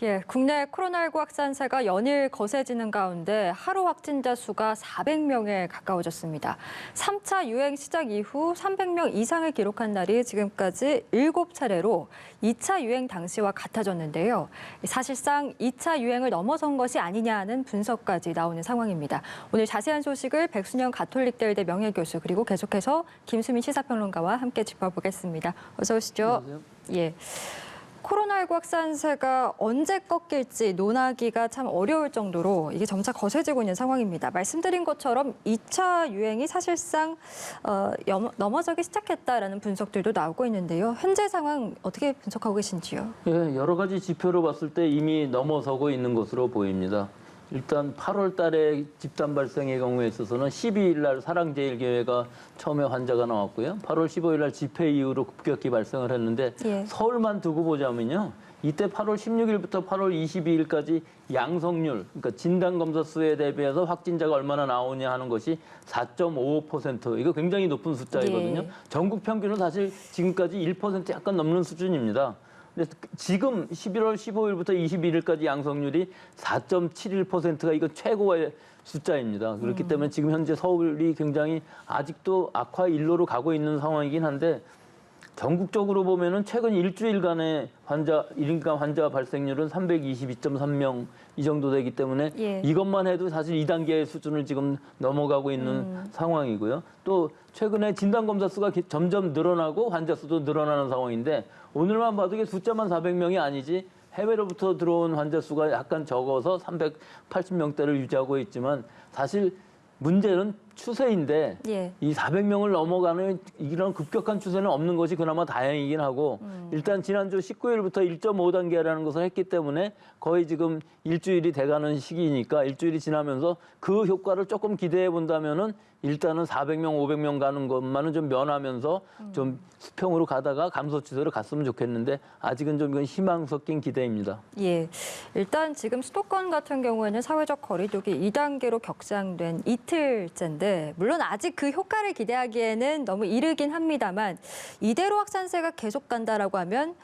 예, 국내 코로나19 확산세가 연일 거세지는 가운데 하루 확진자 수가 400명에 가까워졌습니다. 3차 유행 시작 이후 300명 이상을 기록한 날이 지금까지 7차례로 2차 유행 당시와 같아졌는데요. 사실상 2차 유행을 넘어선 것이 아니냐는 분석까지 나오는 상황입니다. 오늘 자세한 소식을 백순영 가톨릭대의대 명예교수 그리고 계속해서 김수민 시사평론가와 함께 짚어보겠습니다. 어서 오시죠. 안녕하세요. 예. 코로나19 확산세가 언제 꺾일지 논하기가 참 어려울 정도로 이게 점차 거세지고 있는 상황입니다. 말씀드린 것처럼 2차 유행이 사실상 넘어서기 시작했다라는 분석들도 나오고 있는데요. 현재 상황 어떻게 분석하고 계신지요? 예, 여러 가지 지표로 봤을 때 이미 넘어서고 있는 것으로 보입니다. 일단 8월 달에 집단 발생의 경우에 있어서는 12일 날 사랑제일교회가 처음에 환자가 나왔고요. 8월 15일 날 집회 이후로 급격히 발생을 했는데 예. 서울만 두고 보자면요. 이때 8월 16일부터 8월 22일까지 양성률, 그러니까 진단검사 수에 대비해서 확진자가 얼마나 나오냐 하는 것이 4.55%. 이거 굉장히 높은 숫자이거든요. 예. 전국 평균은 사실 지금까지 1% 약간 넘는 수준입니다. 근데 지금 11월 15일부터 21일까지 양성률이 4.71%가 이거 최고의 숫자입니다. 그렇기 때문에 지금 현재 서울이 굉장히 아직도 악화 일로로 가고 있는 상황이긴 한데 전국적으로 보면은 최근 일주일간의 일인간 환자 발생률은 322.3명 이 정도 되기 때문에 예. 이것만 해도 사실 2단계의 수준을 지금 넘어가고 있는 상황이고요. 또 최근에 진단검사 수가 점점 늘어나고 환자 수도 늘어나는 상황인데 오늘만 봐도 이게 숫자만 400명이 아니지 해외로부터 들어온 환자 수가 약간 적어서 380명대를 유지하고 있지만 사실 문제는 추세인데 예. 이 400명을 넘어가는 이런 급격한 추세는 없는 것이 그나마 다행이긴 하고 일단 지난주 19일부터 1.5단계라는 것을 했기 때문에 거의 지금 일주일이 돼가는 시기니까 일주일이 지나면서 그 효과를 조금 기대해 본다면은 일단은 400명, 500명 가는 것만은 좀 면하면서 좀 수평으로 가다가 감소 추세로 갔으면 좋겠는데 아직은 좀 이건 희망 섞인 기대입니다. 예, 일단 지금 수도권 같은 경우에는 사회적 거리두기 2단계로 격상된 이틀째인데 물론 아직 그 효과를 기대하기에는 너무 이르긴 합니다만 이대로 확산세가 계속 간다라고 하면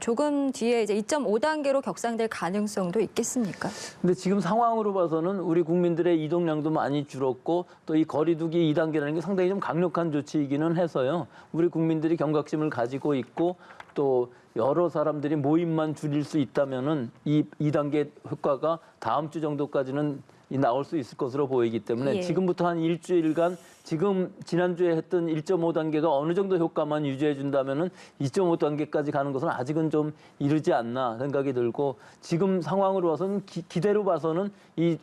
조금 뒤에 이제 2.5단계로 격상될 가능성도 있겠습니까? 근데 지금 상황으로 봐서는 우리 국민들의 이동량도 많이 줄었고 또 이 거리두기 2단계라는 게 상당히 좀 강력한 조치이기는 해서요. 우리 국민들이 경각심을 가지고 있고 또 여러 사람들이 모임만 줄일 수 있다면은 이 2단계 효과가 다음 주 정도까지는 나올 수 있을 것으로 보이기 때문에 예. 지금부터 한 일주일간 지금 지난주에 했던 1.5단계가 어느 정도 효과만 유지해 준다면은 2.5단계까지 가는 것은 아직은 좀 이르지 않나 생각이 들고 지금 상황으로 봐서는 기대로 봐서는 이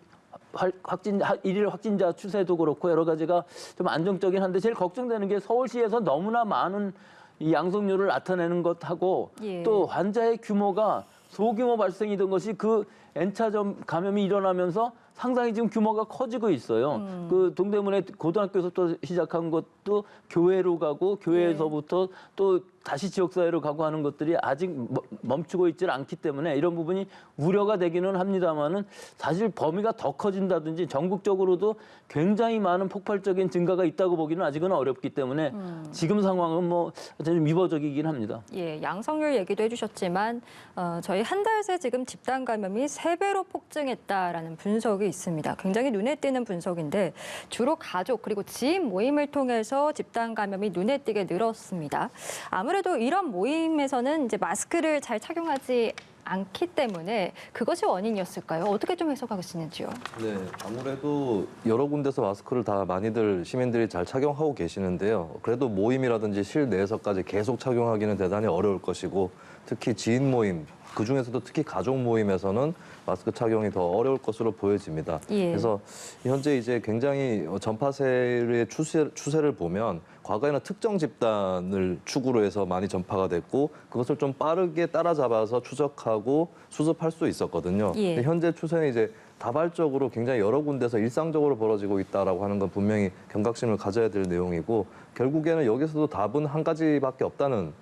일일 확진자 추세도 그렇고 여러 가지가 좀 안정적이긴 한데 제일 걱정되는 게 서울시에서 너무나 많은 이 양성률을 나타내는 것하고 예. 또 환자의 규모가 소규모 발생이던 것이 그 N차점 감염이 일어나면서 상당히 지금 규모가 커지고 있어요. 그 동대문에 고등학교에서부터 시작한 것도 교회로 가고 교회에서부터 또 다시 지역사회로 가고 하는 것들이 아직 멈추고 있지는 않기 때문에 이런 부분이 우려가 되기는 합니다만은 사실 범위가 더 커진다든지 전국적으로도 굉장히 많은 폭발적인 증가가 있다고 보기는 아직은 어렵기 때문에 지금 상황은 뭐 좀 미버적이긴 합니다. 예, 양성률 얘기도 해주셨지만 저희 한 달 새 지금 집단 감염이 3배로 폭증했다라는 분석이 있습니다. 굉장히 눈에 띄는 분석인데 주로 가족 그리고 지인 모임을 통해서 집단 감염이 눈에 띄게 늘었습니다. 아무래도 이런 모임에서는 이제 마스크를 잘 착용하지 않기 때문에 그것이 원인이었을까요? 어떻게 좀 해석하시는지요? 네, 아무래도 여러 군데서 마스크를 다 많이들 시민들이 잘 착용하고 계시는데요. 그래도 모임이라든지 실내에서까지 계속 착용하기는 대단히 어려울 것이고 특히 지인 모임, 그중에서도 특히 가족 모임에서는 마스크 착용이 더 어려울 것으로 보여집니다. 예. 그래서 현재 이제 굉장히 전파세의 추세를 보면 과거에는 특정 집단을 축으로 해서 많이 전파가 됐고 그것을 좀 빠르게 따라잡아서 추적하고 수습할 수 있었거든요. 예. 근데 현재 추세는 이제 다발적으로 굉장히 여러 군데서 일상적으로 벌어지고 있다라고 하는 건 분명히 경각심을 가져야 될 내용이고 결국에는 여기서도 답은 한 가지밖에 없다는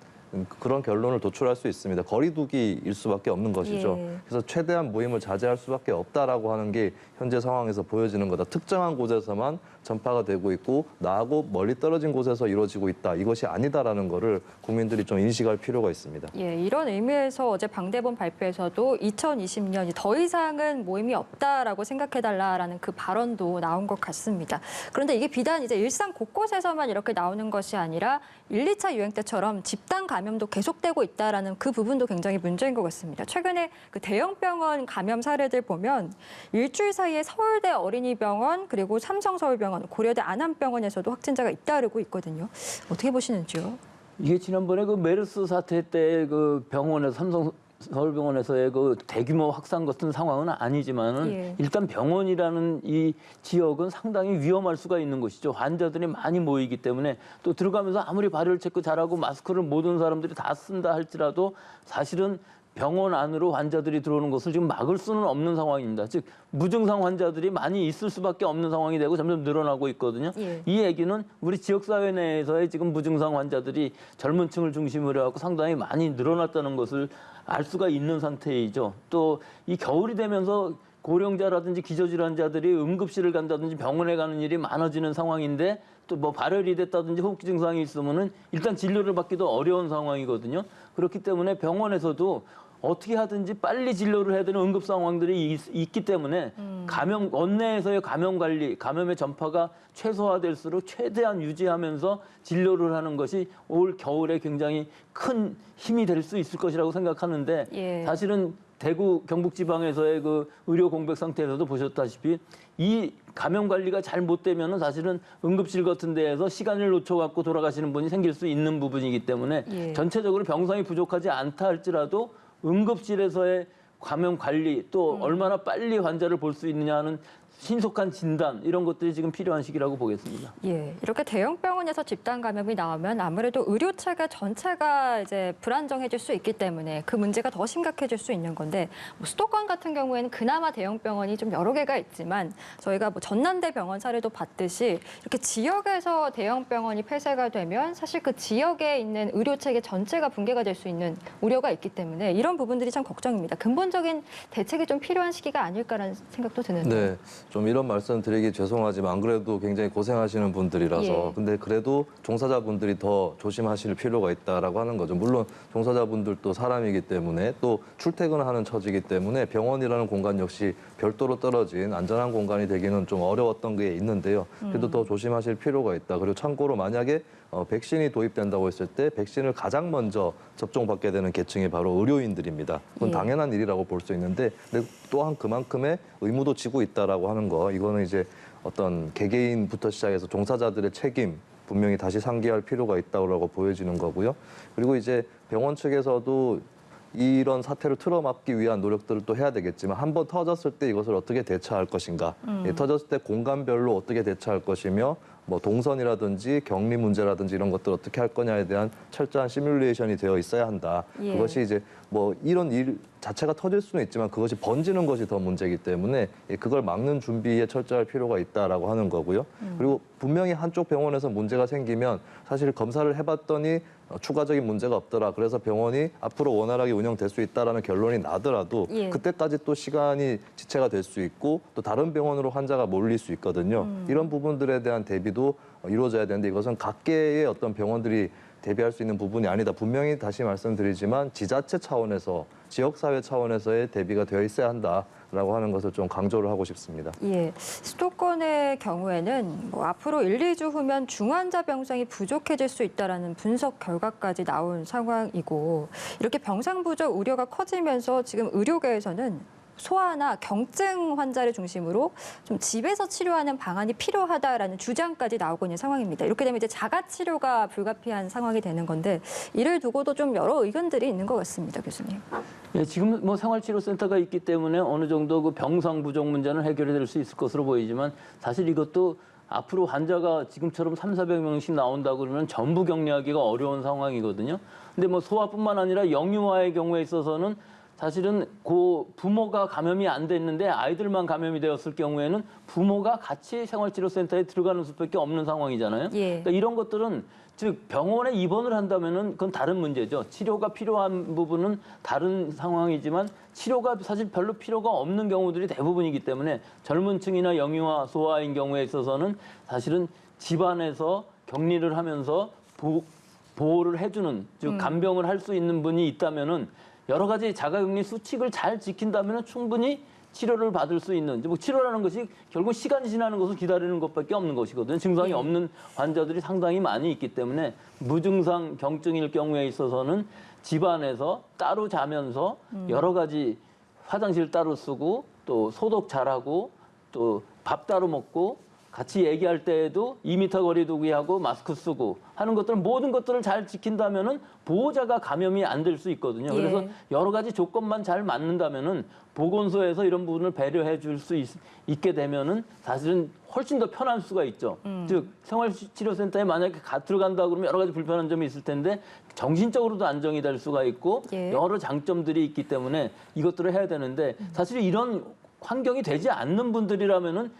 그런 결론을 도출할 수 있습니다. 거리두기일 수밖에 없는 것이죠. 예. 그래서 최대한 모임을 자제할 수밖에 없다라고 하는 게 현재 상황에서 보여지는 거다. 특정한 곳에서만 전파가 되고 있고 나하고 멀리 떨어진 곳에서 이루어지고 있다. 이것이 아니다라는 거를 국민들이 좀 인식할 필요가 있습니다. 예, 이런 의미에서 어제 방대본 발표에서도 2020년이 더 이상은 모임이 없다라고 생각해달라라는 그 발언도 나온 것 같습니다. 그런데 이게 비단 이제 일상 곳곳에서만 이렇게 나오는 것이 아니라 1, 2차 유행 때처럼 집단 감염도 계속되고 있다라는 그 부분도 굉장히 문제인 것 같습니다. 최근에 그 대형 병원 감염 사례들 보면 일주일 사이에 서울대 어린이병원 그리고 삼성서울병원, 고려대 안암병원에서도 확진자가 잇따르고 있거든요. 어떻게 보시는지요? 이게 지난번에 그 메르스 사태 때 그 병원에서 삼성 서울병원에서의 그 대규모 확산 같은 상황은 아니지만은 예. 일단 병원이라는 이 지역은 상당히 위험할 수가 있는 곳이죠. 환자들이 많이 모이기 때문에 또 들어가면서 아무리 발열 체크 잘하고 마스크를 모든 사람들이 다 쓴다 할지라도 사실은 병원 안으로 환자들이 들어오는 것을 지금 막을 수는 없는 상황입니다. 즉 무증상 환자들이 많이 있을 수밖에 없는 상황이 되고 점점 늘어나고 있거든요. 예. 이 얘기는 우리 지역사회 내에서의 지금 무증상 환자들이 젊은 층을 중심으로 해서 상당히 많이 늘어났다는 것을 알 수가 있는 상태이죠. 또 이 겨울이 되면서 고령자라든지 기저질환자들이 응급실을 간다든지 병원에 가는 일이 많아지는 상황인데 또 뭐 발열이 됐다든지 호흡기 증상이 있으면은 일단 진료를 받기도 어려운 상황이거든요. 그렇기 때문에 병원에서도 어떻게 하든지 빨리 진료를 해야 되는 응급 상황들이 있기 때문에 감염 원내에서의 감염 관리, 감염의 전파가 최소화될수록 최대한 유지하면서 진료를 하는 것이 올 겨울에 굉장히 큰 힘이 될 수 있을 것이라고 생각하는데 예. 사실은 대구 경북 지방에서의 그 의료 공백 상태에서도 보셨다시피 이 감염 관리가 잘 못 되면은 사실은 응급실 같은 데에서 시간을 놓쳐 갖고 돌아가시는 분이 생길 수 있는 부분이기 때문에 예. 전체적으로 병상이 부족하지 않다 할지라도 응급실에서의 감염 관리 또 얼마나 빨리 환자를 볼 수 있느냐는 신속한 진단 이런 것들이 지금 필요한 시기라고 보겠습니다. 예, 이렇게 대형 병원에서 집단 감염이 나오면 아무래도 의료 체계 전체가 이제 불안정해질 수 있기 때문에 그 문제가 더 심각해질 수 있는 건데 뭐 수도권 같은 경우에는 그나마 대형 병원이 좀 여러 개가 있지만 저희가 뭐 전남대 병원 사례도 봤듯이 이렇게 지역에서 대형 병원이 폐쇄가 되면 사실 그 지역에 있는 의료 체계 전체가 붕괴가 될 수 있는 우려가 있기 때문에 이런 부분들이 참 걱정입니다. 근본적인 대책이 좀 필요한 시기가 아닐까라는 생각도 드는데. 네, 좀 이런 말씀 드리기 죄송하지만 안 그래도 굉장히 고생하시는 분들이라서 예. 근데 그래도 종사자분들이 더 조심하실 필요가 있다라고 하는 거죠. 물론 종사자분들도 사람이기 때문에 또 출퇴근하는 처지이기 때문에 병원이라는 공간 역시 별도로 떨어진 안전한 공간이 되기는 좀 어려웠던 게 있는데요. 그래도 더 조심하실 필요가 있다. 그리고 참고로 만약에 백신이 도입된다고 했을 때 백신을 가장 먼저 접종받게 되는 계층이 바로 의료인들입니다. 그건 예. 당연한 일이라고 볼 수 있는데 근데 또한 그만큼의 의무도 지고 있다라고 하는 거 이거는 이제 어떤 개개인부터 시작해서 종사자들의 책임 분명히 다시 상기할 필요가 있다고 보여지는 거고요. 그리고 이제 병원 측에서도 이런 사태를 틀어막기 위한 노력들을 또 해야 되겠지만 한번 터졌을 때 이것을 어떻게 대처할 것인가, 터졌을 때 공간별로 어떻게 대처할 것이며 뭐 동선이라든지 격리 문제라든지 이런 것들 어떻게 할 거냐에 대한 철저한 시뮬레이션이 되어 있어야 한다. 예. 그것이 이제 뭐 이런 일 자체가 터질 수는 있지만 그것이 번지는 것이 더 문제이기 때문에 그걸 막는 준비에 철저할 필요가 있다라고 하는 거고요. 그리고 분명히 한쪽 병원에서 문제가 생기면 사실 검사를 해봤더니 추가적인 문제가 없더라. 그래서 병원이 앞으로 원활하게 운영될 수 있다라는 결론이 나더라도 예. 그때까지 또 시간이 지체가 될 수 있고 또 다른 병원으로 환자가 몰릴 수 있거든요. 이런 부분들에 대한 대비도 이루어져야 되는데 이것은 각계의 어떤 병원들이 대비할 수 있는 부분이 아니다. 분명히 다시 말씀드리지만 지자체 차원에서 지역사회 차원에서의 대비가 되어 있어야 한다라고 하는 것을 좀 강조를 하고 싶습니다. 예, 수도권의 경우에는 뭐 앞으로 1, 2주 후면 중환자 병상이 부족해질 수 있다라는 분석 결과까지 나온 상황이고 이렇게 병상 부족 우려가 커지면서 지금 의료계에서는 소아나 경증 환자를 중심으로 좀 집에서 치료하는 방안이 필요하다라는 주장까지 나오고 있는 상황입니다. 이렇게 되면 이제 자가 치료가 불가피한 상황이 되는 건데 이를 두고도 좀 여러 의견들이 있는 것 같습니다, 교수님. 예, 지금 뭐 생활치료센터가 있기 때문에 어느 정도 그 병상 부족 문제는 해결이 될 수 있을 것으로 보이지만 사실 이것도 앞으로 환자가 지금처럼 300~400명씩 나온다고 그러면 전부 격리하기가 어려운 상황이거든요. 근데 뭐 소아뿐만 아니라 영유아의 경우에 있어서는 사실은 그 부모가 감염이 안 됐는데 아이들만 감염이 되었을 경우에는 부모가 같이 생활치료센터에 들어가는 수밖에 없는 상황이잖아요. 예. 그러니까 이런 것들은 즉 병원에 입원을 한다면은 그건 다른 문제죠. 치료가 필요한 부분은 다른 상황이지만 치료가 사실 별로 필요가 없는 경우들이 대부분이기 때문에 젊은 층이나 영유아, 소아인 경우에 있어서는 사실은 집안에서 격리를 하면서 보호를 해주는 즉 간병을 할 수 있는 분이 있다면은 여러 가지 자가격리 수칙을 잘 지킨다면은 충분히 치료를 받을 수 있는 뭐 치료라는 것이 결국 시간이 지나는 것을 기다리는 것밖에 없는 것이거든요. 증상이 없는 환자들이 상당히 많이 있기 때문에 무증상 경증일 경우에 있어서는 집안에서 따로 자면서 여러 가지 화장실 따로 쓰고 또 소독 잘하고 또 밥 따로 먹고 같이 얘기할 때에도 2m 거리 두기하고 마스크 쓰고 하는 것들 모든 것들을 잘 지킨다면은 보호자가 감염이 안 될 수 있거든요. 예. 그래서 여러 가지 조건만 잘 맞는다면은 보건소에서 이런 부분을 배려해 줄 수 있게 되면은 사실은 훨씬 더 편할 수가 있죠. 즉 생활치료센터에 만약에 들어간다 그러면 여러 가지 불편한 점이 있을 텐데 정신적으로도 안정이 될 수가 있고 예. 여러 장점들이 있기 때문에 이것들을 해야 되는데 사실 이런 환경이 되지 않는 분들이라면은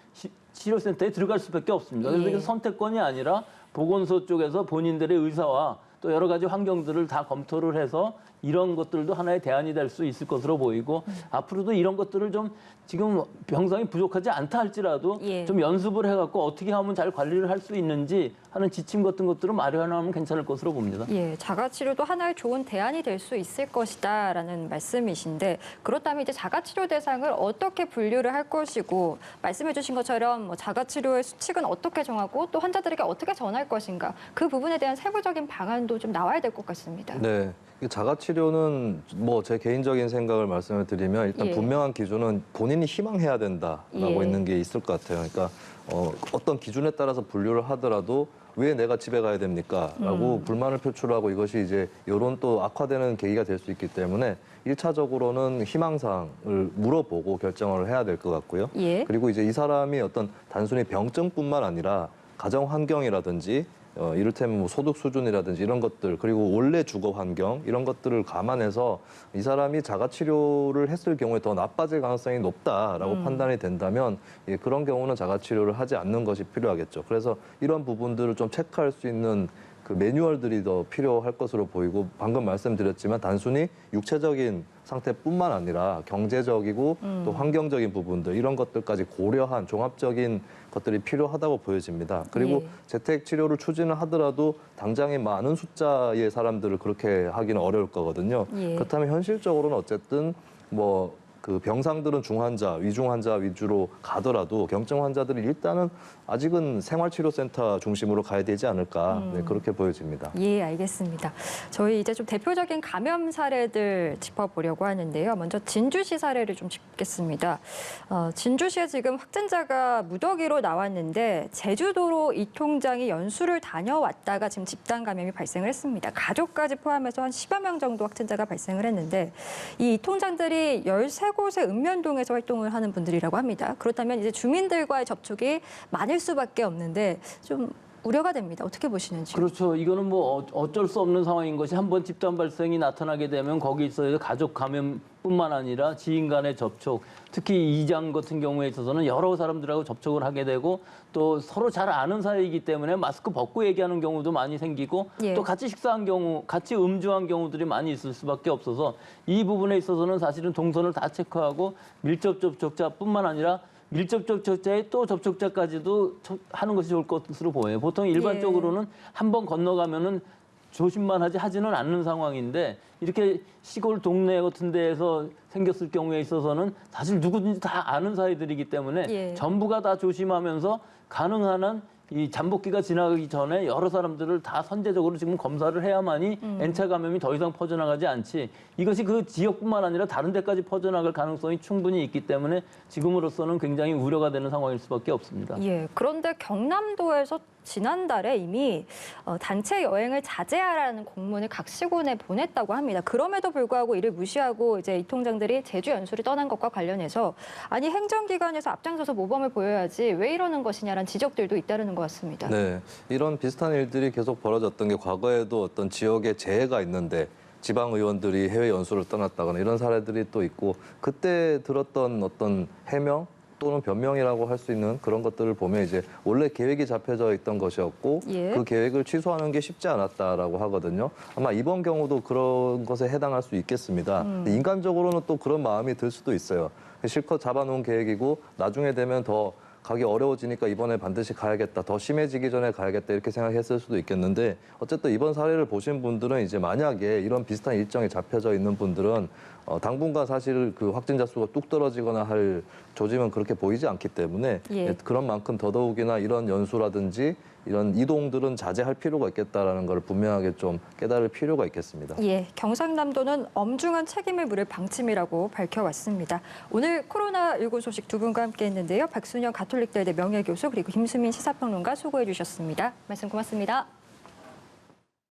치료센터에 들어갈 수밖에 없습니다. 그래서 예. 이게 선택권이 아니라 보건소 쪽에서 본인들의 의사와 또 여러 가지 환경들을 다 검토를 해서 이런 것들도 하나의 대안이 될 수 있을 것으로 보이고 앞으로도 이런 것들을 좀 지금 병상이 부족하지 않다 할지라도 예. 좀 연습을 해갖고 어떻게 하면 잘 관리를 할 수 있는지 하는 지침 같은 것들을 마련하면 괜찮을 것으로 봅니다. 예, 자가치료도 하나의 좋은 대안이 될 수 있을 것이다라는 말씀이신데 그렇다면 이제 자가치료 대상을 어떻게 분류를 할 것이고 말씀해주신 것처럼 뭐 자가치료의 수칙은 어떻게 정하고 또 환자들에게 어떻게 전할 것인가 그 부분에 대한 세부적인 방안도 좀 나와야 될 것 같습니다. 네. 이 자가치료는 뭐 제 개인적인 생각을 말씀을 드리면 일단 예. 분명한 기준은 본인이 희망해야 된다라고 예. 있는 게 있을 것 같아요. 그러니까 어떤 기준에 따라서 분류를 하더라도 왜 내가 집에 가야 됩니까? 라고 불만을 표출하고 이것이 이제 여론 또 악화되는 계기가 될 수 있기 때문에 1차적으로는 희망사항을 물어보고 결정을 해야 될 것 같고요. 예. 그리고 이제 이 사람이 어떤 단순히 병증뿐만 아니라 가정 환경이라든지 이를테면 뭐 소득 수준이라든지 이런 것들 그리고 원래 주거 환경 이런 것들을 감안해서 이 사람이 자가치료를 했을 경우에 더 나빠질 가능성이 높다라고 판단이 된다면 예, 그런 경우는 자가치료를 하지 않는 것이 필요하겠죠. 그래서 이런 부분들을 좀 체크할 수 있는 그 매뉴얼들이 더 필요할 것으로 보이고 방금 말씀드렸지만 단순히 육체적인 상태뿐만 아니라 경제적이고 또 환경적인 부분들 이런 것들까지 고려한 종합적인 것들이 필요하다고 보여집니다. 그리고 예. 재택 치료를 추진을 하더라도 당장에 많은 숫자의 사람들을 그렇게 하기는 어려울 거거든요. 예. 그렇다면 현실적으로는 어쨌든 뭐 그 병상들은 중환자, 위중 환자 위주로 가더라도 경증 환자들이 일단은 아직은 생활치료센터 중심으로 가야 되지 않을까 네, 그렇게 보여집니다. 예, 알겠습니다. 저희 이제 좀 대표적인 감염 사례들 짚어보려고 하는데요. 먼저 진주시 사례를 좀 짚겠습니다. 진주시에 지금 확진자가 무더기로 나왔는데 제주도로 이 통장이 연수를 다녀왔다가 지금 집단 감염이 발생을 했습니다. 가족까지 포함해서 한 10여 명 정도 확진자가 발생을 했는데 이 통장들이 13곳의 읍면동에서 활동을 하는 분들이라고 합니다. 그렇다면 이제 주민들과의 접촉이 많을 수밖에 없는데 좀 우려가 됩니다. 어떻게 보시는지요? 그렇죠. 이거는 뭐 어쩔 수 없는 상황인 것이 한번 집단 발생이 나타나게 되면 거기서 가족 감염뿐만 아니라 지인 간의 접촉, 특히 이장 같은 경우에 있어서는 여러 사람들하고 접촉을 하게 되고 또 서로 잘 아는 사이이기 때문에 마스크 벗고 얘기하는 경우도 많이 생기고 예. 또 같이 식사한 경우, 같이 음주한 경우들이 많이 있을 수밖에 없어서 이 부분에 있어서는 사실은 동선을 다 체크하고 밀접 접촉자뿐만 아니라 밀접 접촉자의 또 접촉자까지도 하는 것이 좋을 것으로 보여요. 보통 일반적으로는 한 번 건너가면은 조심만 하지는 않는 상황인데 이렇게 시골 동네 같은 데에서 생겼을 경우에 있어서는 사실 누구든지 다 아는 사이들이기 때문에 예. 전부가 다 조심하면서 가능한 한 이 잠복기가 지나가기 전에 여러 사람들을 다 선제적으로 지금 검사를 해야만이 N차 감염이 더 이상 퍼져나가지 않지 이것이 그 지역뿐만 아니라 다른 데까지 퍼져나갈 가능성이 충분히 있기 때문에 지금으로서는 굉장히 우려가 되는 상황일 수밖에 없습니다. 예, 그런데 경남도에서 지난달에 이미 단체 여행을 자제하라는 공문을 각 시군에 보냈다고 합니다. 그럼에도 불구하고 이를 무시하고 이제 이 통장들이 제주 연수를 떠난 것과 관련해서 아니 행정기관에서 앞장서서 모범을 보여야지 왜 이러는 것이냐라는 지적들도 잇따르는 것 같습니다. 네, 이런 비슷한 일들이 계속 벌어졌던 게 과거에도 어떤 지역에 재해가 있는데 지방 의원들이 해외 연수를 떠났다거나 이런 사례들이 또 있고 그때 들었던 어떤 해명 또는 변명이라고 할 수 있는 그런 것들을 보면 이제 원래 계획이 잡혀져 있던 것이었고 예. 그 계획을 취소하는 게 쉽지 않았다라고 하거든요. 아마 이번 경우도 그런 것에 해당할 수 있겠습니다. 인간적으로는 또 그런 마음이 들 수도 있어요. 실컷 잡아놓은 계획이고 나중에 되면 더 가기 어려워지니까 이번에 반드시 가야겠다, 더 심해지기 전에 가야겠다 이렇게 생각했을 수도 있겠는데 어쨌든 이번 사례를 보신 분들은 이제 만약에 이런 비슷한 일정이 잡혀져 있는 분들은 당분간 사실 그 확진자 수가 뚝 떨어지거나 할 조짐은 그렇게 보이지 않기 때문에 예. 그런 만큼 더더욱이나 이런 연수라든지 이런 이동들은 자제할 필요가 있겠다라는 걸 분명하게 좀 깨달을 필요가 있겠습니다. 예, 경상남도는 엄중한 책임을 물을 방침이라고 밝혀왔습니다. 오늘 코로나19 소식 두 분과 함께했는데요. 박순영 가톨릭대대 명예교수 그리고 김수민 시사평론가 수고해 주셨습니다. 말씀 고맙습니다.